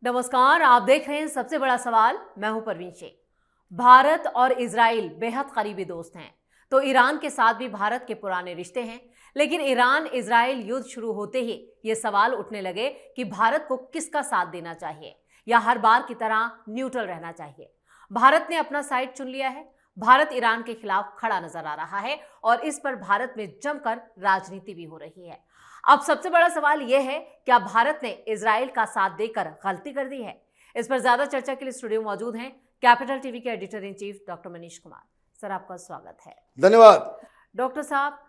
नमस्कार, आप देख रहे हैं सबसे बड़ा सवाल। मैं हूं परवीन शेख। भारत और इजराइल बेहद करीबी दोस्त हैं, तो ईरान के साथ भी भारत के पुराने रिश्ते हैं। लेकिन ईरान इजराइल युद्ध शुरू होते ही ये सवाल उठने लगे कि भारत को किसका साथ देना चाहिए या हर बार की तरह न्यूट्रल रहना चाहिए। भारत ने अपना साइड चुन लिया है। भारत ईरान के खिलाफ खड़ा नजर आ रहा है और इस पर भारत में जमकर राजनीति भी हो रही है। अब सबसे बड़ा सवाल यह है, क्या भारत ने इजराइल का साथ देकर गलती कर दी है? इस पर ज्यादा चर्चा के लिए स्टूडियो मौजूद हैं कैपिटल टीवी के editor in chief doctor Manish Kumar. Sir, आपका स्वागत है। धन्यवाद। डॉक्टर साहब,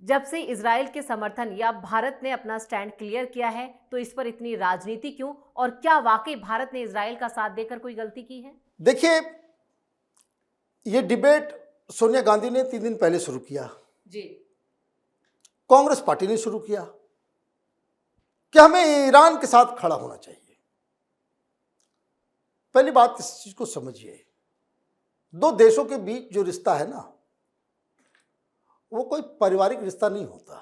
जब से इजराइल के समर्थन या भारत ने अपना स्टैंड क्लियर किया है, तो इस पर इतनी राजनीति क्यों, और क्या वाकई भारत ने इजराइल का साथ देकर कोई गलती की है? देखिए, ये डिबेट सोनिया गांधी ने 3 दिन पहले शुरू किया जी। कांग्रेस पार्टी ने शुरू किया कि हमें ईरान के साथ खड़ा होना चाहिए। पहली बात, इस चीज को समझिए, 2 देशों के बीच जो रिश्ता है ना, वो कोई पारिवारिक रिश्ता नहीं होता।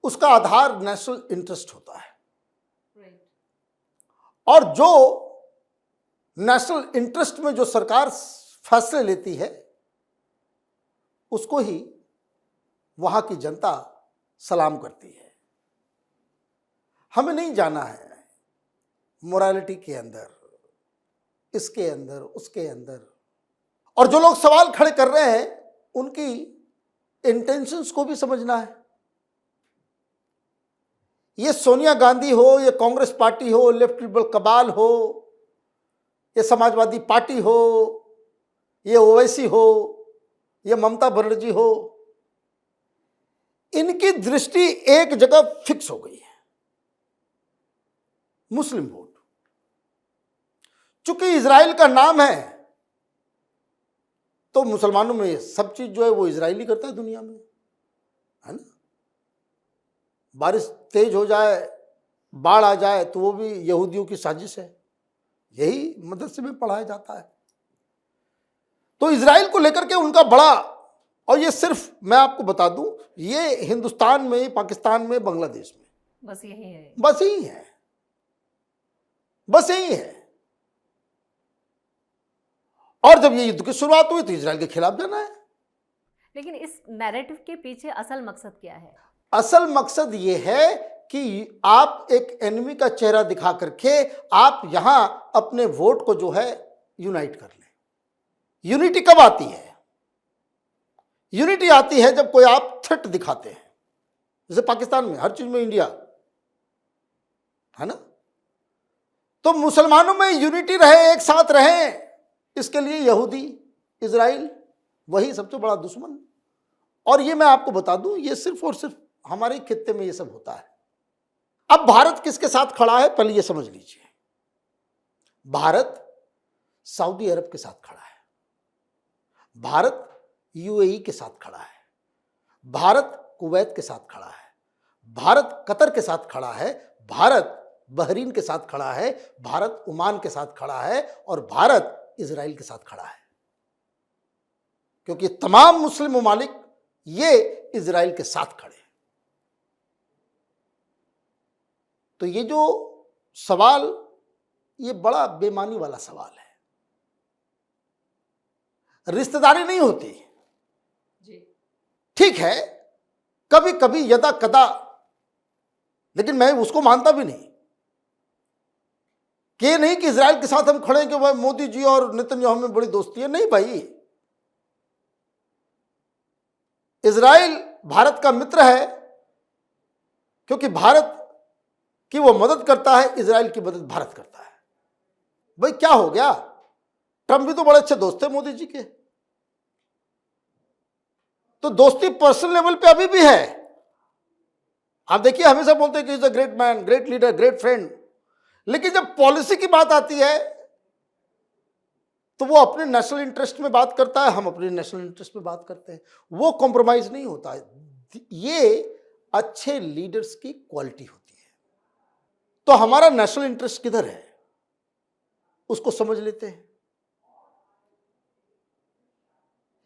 उसका आधार नेशनल इंटरेस्ट होता है। और जो नेशनल इंटरेस्ट में जो सरकार फैसले लेती है, उसको ही वहां की जनता सलाम करती है। हमें नहीं जाना है मोरालिटी के अंदर, इसके अंदर, उसके अंदर। और जो लोग सवाल खड़े कर रहे हैं, उनकी इंटेंशंस को भी समझना है। ये सोनिया गांधी हो, ये कांग्रेस पार्टी हो, लेफ्ट लिबरल कबाल हो, ये समाजवादी पार्टी हो, ये ओवैसी हो, ये ममता बनर्जी हो, इनकी दृष्टि एक जगह फिक्स हो गई है, मुस्लिम वोट। चूंकि इजराइल का नाम है, तो मुसलमानों में सब चीज जो है वो इजराइली करता है दुनिया में, है ना। बारिश तेज हो जाए, बाढ़ आ जाए, तो वो भी यहूदियों की साजिश है। यही मदरसे में पढ़ाया जाता है। तो इजराइल को लेकर के उनका बड़ा, और ये सिर्फ मैं आपको बता दूं, ये हिंदुस्तान में, पाकिस्तान में, बांग्लादेश में बस यही है। बस यही है, बस यही है। और जब ये युद्ध की शुरुआत हुई तो इजराइल के खिलाफ जाना है। लेकिन इस नैरेटिव के पीछे असल मकसद क्या है? असल मकसद ये है कि आप एक एनिमी का चेहरा दिखा करके आप यहां अपने वोट को जो है यूनाइट कर लें। यूनिटी कब आती है? यूनिटी आती है जब कोई आप थ्रेट दिखाते हैं। जैसे पाकिस्तान में हर चीज में इंडिया, है ना। तो मुसलमानों में यूनिटी रहे, एक साथ रहे, इसके लिए यहूदी, इजराइल वही सबसे बड़ा दुश्मन। और ये मैं आपको बता दूं, ये सिर्फ और सिर्फ हमारे खित्ते में ये सब होता है। अब भारत किसके साथ खड़ा है, पहले ये समझ लीजिए। भारत सऊदी अरब के साथ खड़ा है, भारत यूएई के साथ खड़ा है, भारत कुवैत के साथ खड़ा है, भारत कतर के साथ खड़ा है, भारत बहरीन के साथ खड़ा है, भारत ओमान के साथ खड़ा है, और भारत इजराइल के साथ खड़ा है। क्योंकि तमाम मुस्लिम ममालिक ये इजराइल के साथ खड़े हैं। तो ये जो सवाल, ये बड़ा बेमानी वाला सवाल है। रिश्तेदारी नहीं होती जी। ठीक है, कभी कभी यदा कदा, लेकिन मैं उसको मानता भी नहीं कि नहीं कि इजराइल के साथ हम खड़े हैं कि वह मोदी जी और नेतन्याहू में बड़ी दोस्ती है। नहीं भाई, इजराइल भारत का मित्र है, क्योंकि भारत की वो मदद करता है, इजराइल की मदद भारत करता है। भाई क्या हो गया, ट्रंप भी तो बड़े अच्छे दोस्त थे मोदी जी के। तो दोस्ती पर्सनल लेवल पे अभी भी है। आप देखिए, हमेशा बोलते हैं कि is a great man, great leader, great friend, लेकिन जब पॉलिसी की बात आती है तो वो अपने नेशनल इंटरेस्ट में बात करता है, हम अपने नेशनल इंटरेस्ट में बात करते हैं। वो कॉम्प्रोमाइज नहीं होता है। ये अच्छे लीडर्स की क्वालिटी होती है। तो हमारा नेशनल इंटरेस्ट किधर है, उसको समझ लेते हैं।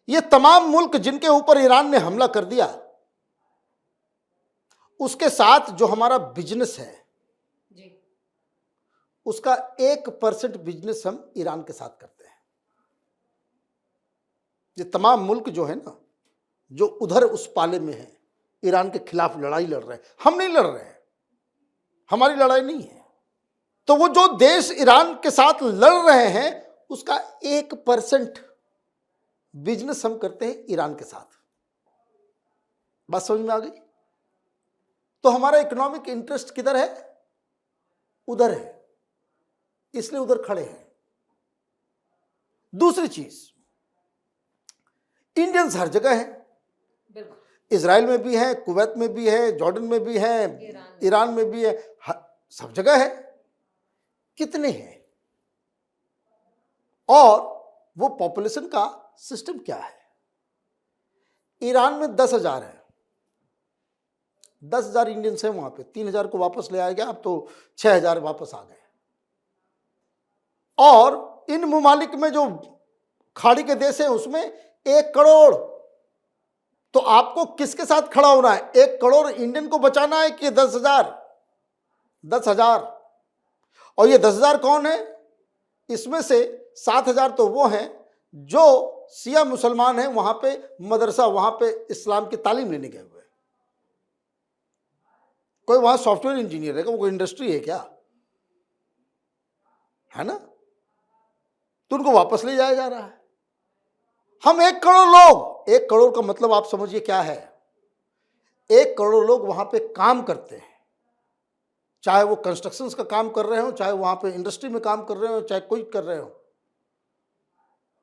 ये तमाम मुल्क जिनके ऊपर ईरान ने हमला कर दिया, उसके साथ जो हमारा बिजनेस है, जी। उसका 1% बिजनेस हम ईरान के साथ करते हैं। ये तमाम मुल्क जो है ना, जो उधर उस पाले में है, ईरान के खिलाफ लड़ाई लड़ रहे हैं, हम नहीं लड़ रहे हैं, हमारी लड़ाई नहीं है। तो वो जो देश ईरान के साथ लड़ रहे हैं उसका 1% बिजनेस हम करते हैं ईरान के साथ। बात समझ में आ गई? तो हमारा इकोनॉमिक इंटरेस्ट किधर है? उधर है, इसलिए उधर खड़े हैं। दूसरी चीज, इंडियंस हर जगह हैं, इजराइल में भी है, कुवैत में भी है, जॉर्डन में भी है, ईरान में भी है, सब जगह है। कितने हैं और वो पॉपुलेशन का सिस्टम क्या है? ईरान में 10,000 है, 10,000 इंडियंस हैं वहां पे, 3,000 को वापस ले आया गया, अब तो 6,000 वापस आ गए। और इन ममालिक में जो खाड़ी के देश हैं उसमें 1 करोड़। तो आपको किसके साथ खड़ा होना है? 1 करोड़ इंडियन को बचाना है कि 10,000? 10,000। और ये 10,000 कौन है? इसमें से 7,000 तो वो हैं जो शिया मुसलमान हैं, वहां पे मदरसा, वहां पे इस्लाम की तालीम लेने गए हुए। कोई वहां सॉफ्टवेयर इंजीनियर है, कोई इंडस्ट्री है क्या? है ना? तो उनको वापस ले जाया जा रहा है। हम 1 करोड़ लोग, 1 करोड़ का मतलब आप समझिए क्या है। 1 करोड़ लोग वहां पे काम करते हैं, चाहे वो कंस्ट्रक्शन का काम कर रहे हो, चाहे वहां पे इंडस्ट्री में काम कर रहे हो, चाहे कोई कर रहे हो।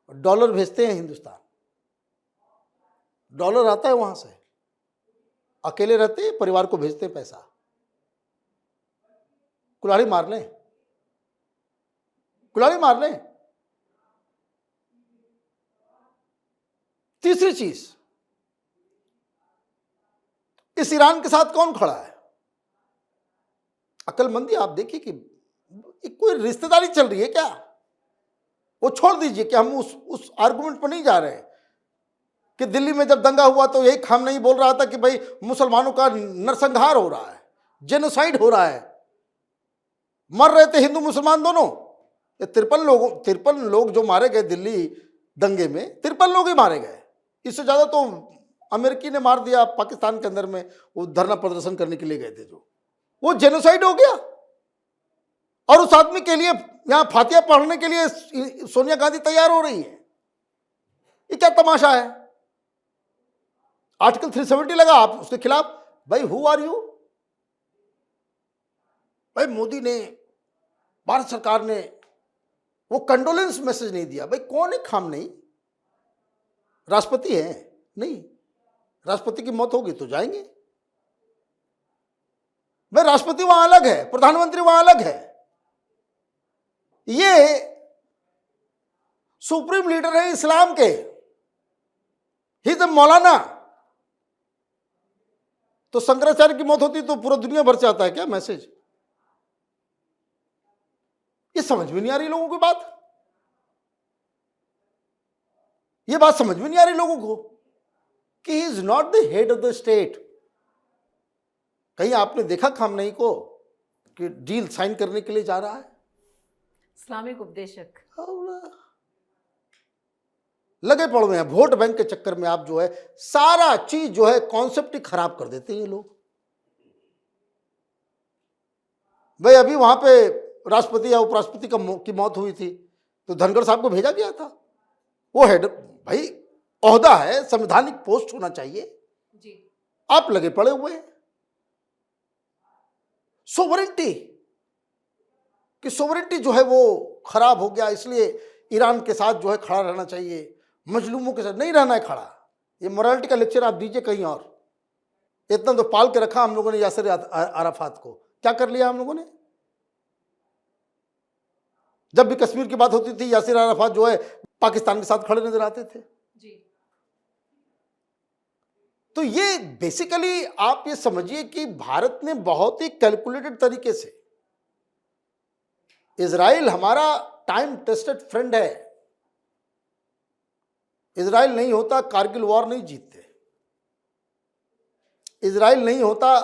डॉलर भेजते हैं हिंदुस्तान, डॉलर आता है वहां से, अकेले रहते हैं, परिवार को भेजते हैं पैसा। कुल्हाड़ी मार लें, कुल्हाड़ी मार लें। तीसरी चीज, इस ईरान के साथ कौन खड़ा है? अकलमंदी आप देखिए कि कोई रिश्तेदारी चल रही है क्या? वो छोड़ दीजिए कि हम उस आर्गुमेंट पर नहीं जा रहे हैं कि दिल्ली में जब दंगा हुआ तो यही खामनेई बोल रहा था कि भाई मुसलमानों का नरसंहार हो रहा है, जेनोसाइड हो रहा है, मर रहे थे हिंदू मुसलमान दोनों। ये 53 लोग जो मारे गए दिल्ली दंगे में, 53 लोग ही मारे गए। इससे ज्यादा तो अमेरिकी ने मार दिया पाकिस्तान के अंदर में, वो धरना प्रदर्शन करने के लिए गए थे, जो वो जेनोसाइड हो गया। और उस आदमी के लिए यहां फातिहा पढ़ने के लिए सोनिया गांधी तैयार हो रही है। ये क्या तमाशा है? आर्टिकल 370 लगा आप उसके खिलाफ। भाई हु आर यू? भाई मोदी ने, भारत सरकार ने वो कंडोलेंस मैसेज नहीं दिया। भाई कौन है खामनेई? राष्ट्रपति है? नहीं, राष्ट्रपति की मौत होगी तो जाएंगे। भाई राष्ट्रपति वहां अलग है, प्रधानमंत्री वहां अलग है। ये सुप्रीम लीडर है इस्लाम के, ही इज मौलाना। तो शंकराचार्य की मौत होती तो पूरा दुनिया भर से आता है क्या मैसेज? ये समझ में नहीं आ रही लोगों की बात। ये बात समझ में नहीं आ रही लोगों को कि he is not the head of the state. कहीं आपने देखा खामनेई को कि डील साइन करने के लिए जा रहा है? इस्लामिक उपदेशक लगे पड़े हुए हैं वोट बैंक के चक्कर में। आप जो है सारा चीज जो है कॉन्सेप्ट ही खराब कर देते हैं ये लोग। भाई अभी वहां पे राष्ट्रपति या उपराष्ट्रपति की मौत हुई थी तो धनखड़ साहब को भेजा गया था। वो हेड, भाई ओहदा है, संवैधानिक पोस्ट होना चाहिए जी। आप लगे पड़े हुए हैं सोवरेंटी कि सोवरेंटी जो है वो खराब हो गया, इसलिए ईरान के साथ जो है खड़ा रहना चाहिए, मजलूमों के साथ नहीं रहना है खड़ा। ये मोरालिटी का लेक्चर आप दीजिए कहीं और। इतना तो पाल के रखा हम लोगों ने यासिर अराफात को। क्या कर लिया हम लोगों ने? जब भी कश्मीर की बात होती थी यासिर अराफात जो है पाकिस्तान के साथ खड़े नजर आते थे जी। तो ये बेसिकली आप ये समझिए कि भारत ने बहुत ही कैलकुलेटेड तरीके से, इजराइल हमारा टाइम टेस्टेड फ्रेंड है। इजराइल नहीं होता कारगिल वॉर नहीं जीतते। इजराइल नहीं होता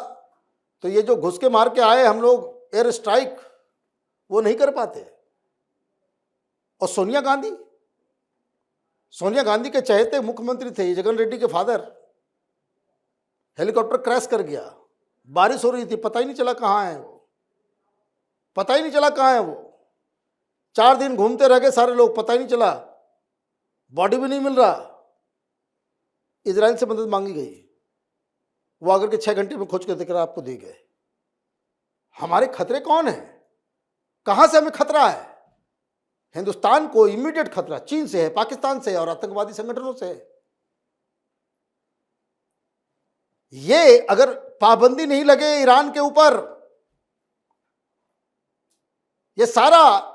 तो ये जो घुस के मार के आए हम लोग एयर स्ट्राइक, वो नहीं कर पाते। और सोनिया गांधी के चहेते मुख्यमंत्री थे जगन रेड्डी के फादर। हेलीकॉप्टर क्रैश कर गया, बारिश हो रही थी, पता ही नहीं चला कहाँ है वो, पता ही नहीं चला कहाँ है वो। 4 दिन घूमते रह गए सारे लोग, पता ही नहीं चला, बॉडी भी नहीं मिल रहा। इजराइल से मदद मांगी गई, वो आकर के 6 घंटे में खोज कर देकर आपको दे गए। हमारे खतरे कौन है, कहां से हमें खतरा है? हिंदुस्तान को इमीडिएट खतरा चीन से है, पाकिस्तान से है और आतंकवादी संगठनों से है। ये अगर पाबंदी नहीं लगे ईरान के ऊपर, ये सारा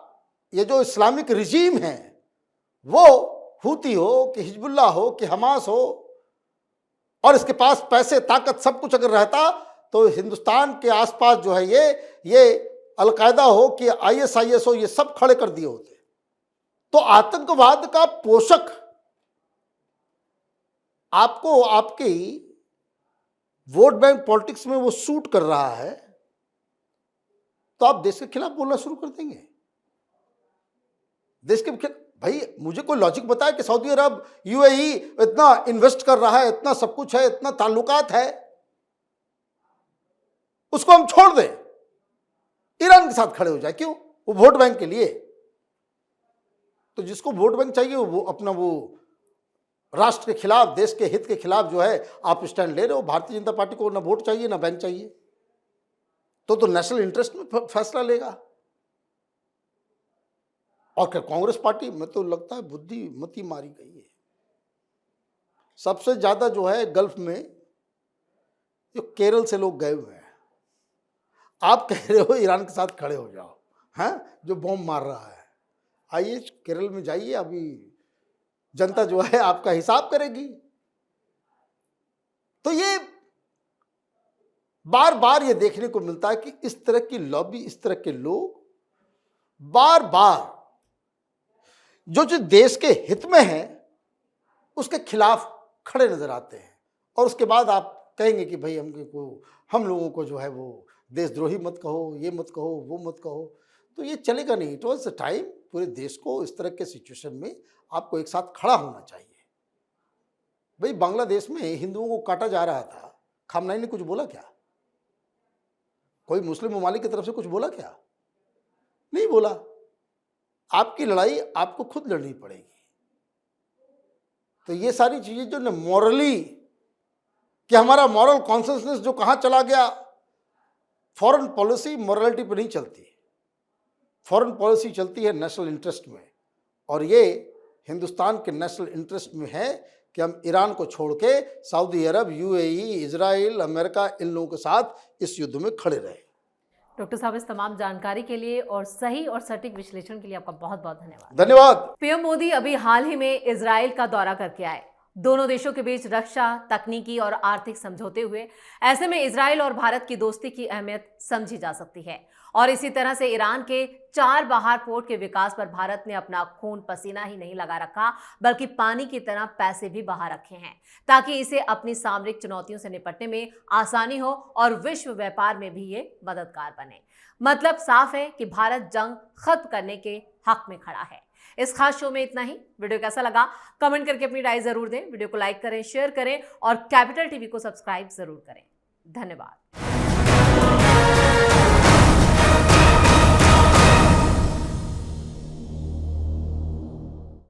ये जो इस्लामिक रिजीम है, वो हूती हो कि हिजबुल्लाह हो कि हमास हो, और इसके पास पैसे ताकत सब कुछ अगर रहता तो हिंदुस्तान के आसपास जो है ये अलकायदा हो कि ISIS हो, ये सब खड़े कर दिए होते। तो आतंकवाद का पोषक आपको आपकी वोट बैंक पॉलिटिक्स में वो सूट कर रहा है, तो आप देश के खिलाफ बोलना शुरू कर देंगे। देश के भाई मुझे कोई लॉजिक बताया कि सऊदी अरब UAE इतना इन्वेस्ट कर रहा है, इतना सब कुछ है, इतना ताल्लुकात है, उसको हम छोड़ दें, ईरान के साथ खड़े हो जाए? क्यों? वो वोट बैंक के लिए। तो जिसको वोट बैंक चाहिए वो अपना वो राष्ट्र के खिलाफ, देश के हित के खिलाफ जो है आप स्टैंड ले रहे हो। भारतीय जनता पार्टी को ना वोट चाहिए ना बैंक चाहिए, तो नेशनल इंटरेस्ट में फैसला लेगा। और क्या कांग्रेस पार्टी में तो लगता है बुद्धिमती मारी गई है। सबसे ज्यादा जो है गल्फ में जो केरल से लोग गए हुए हैं, आप कह रहे हो ईरान के साथ खड़े हो जाओ, हैं जो बॉम्ब मार रहा है। आइए केरल में जाइए, अभी जनता जो है आपका हिसाब करेगी। तो ये बार बार ये देखने को मिलता है कि इस तरह की लॉबी, इस तरह के लोग बार बार जो देश के हित में है उसके खिलाफ खड़े नजर आते हैं। और उसके बाद आप कहेंगे कि भाई हम लोगों को जो है वो देशद्रोही मत कहो, ये मत कहो, वो मत कहो। तो ये चलेगा नहीं। इट वॉज द टाइम पूरे देश को इस तरह के सिचुएशन में आपको एक साथ खड़ा होना चाहिए। भाई बांग्लादेश में हिंदुओं को काटा जा रहा था, खामनाई ने कुछ बोला क्या? कोई मुस्लिम ममालिक की तरफ से कुछ बोला क्या? नहीं बोला। आपकी लड़ाई आपको खुद लड़नी पड़ेगी। तो ये सारी चीजें जो ना मॉरली कि हमारा मॉरल कॉन्शियसनेस जो कहां चला गया। फॉरेन पॉलिसी मॉरलिटी पर नहीं चलती, फॉरेन पॉलिसी चलती है नेशनल इंटरेस्ट में। और ये हिंदुस्तान के नेशनल इंटरेस्ट में है कि हम ईरान को छोड़ के सऊदी अरब, UAE, इजराइल, अमेरिका, इन लोगों के साथ इस युद्ध में खड़े रहे। डॉक्टर साहब, इस तमाम जानकारी के लिए और सही और सटीक विश्लेषण के लिए आपका बहुत बहुत धन्यवाद। धन्यवाद। पीएम मोदी अभी हाल ही में इजराइल का दौरा करके आए। दोनों देशों के बीच रक्षा, तकनीकी और आर्थिक समझौते हुए। ऐसे में इजराइल और भारत की दोस्ती की अहमियत समझी जा सकती है। और इसी तरह से ईरान के 4 बाहर पोर्ट के विकास पर भारत ने अपना खून पसीना ही नहीं लगा रखा, बल्कि पानी की तरह पैसे भी बहा रखे हैं, ताकि इसे अपनी सामरिक चुनौतियों से निपटने में आसानी हो और विश्व व्यापार में भी ये मददगार बने। मतलब साफ है कि भारत जंग खत्म करने के हक में खड़ा है। इस खास शो में इतना ही। वीडियो कैसा लगा कमेंट करके अपनी राय जरूर दें। वीडियो को लाइक करें, शेयर करें और कैपिटल टीवी को सब्सक्राइब जरूर करें। धन्यवाद।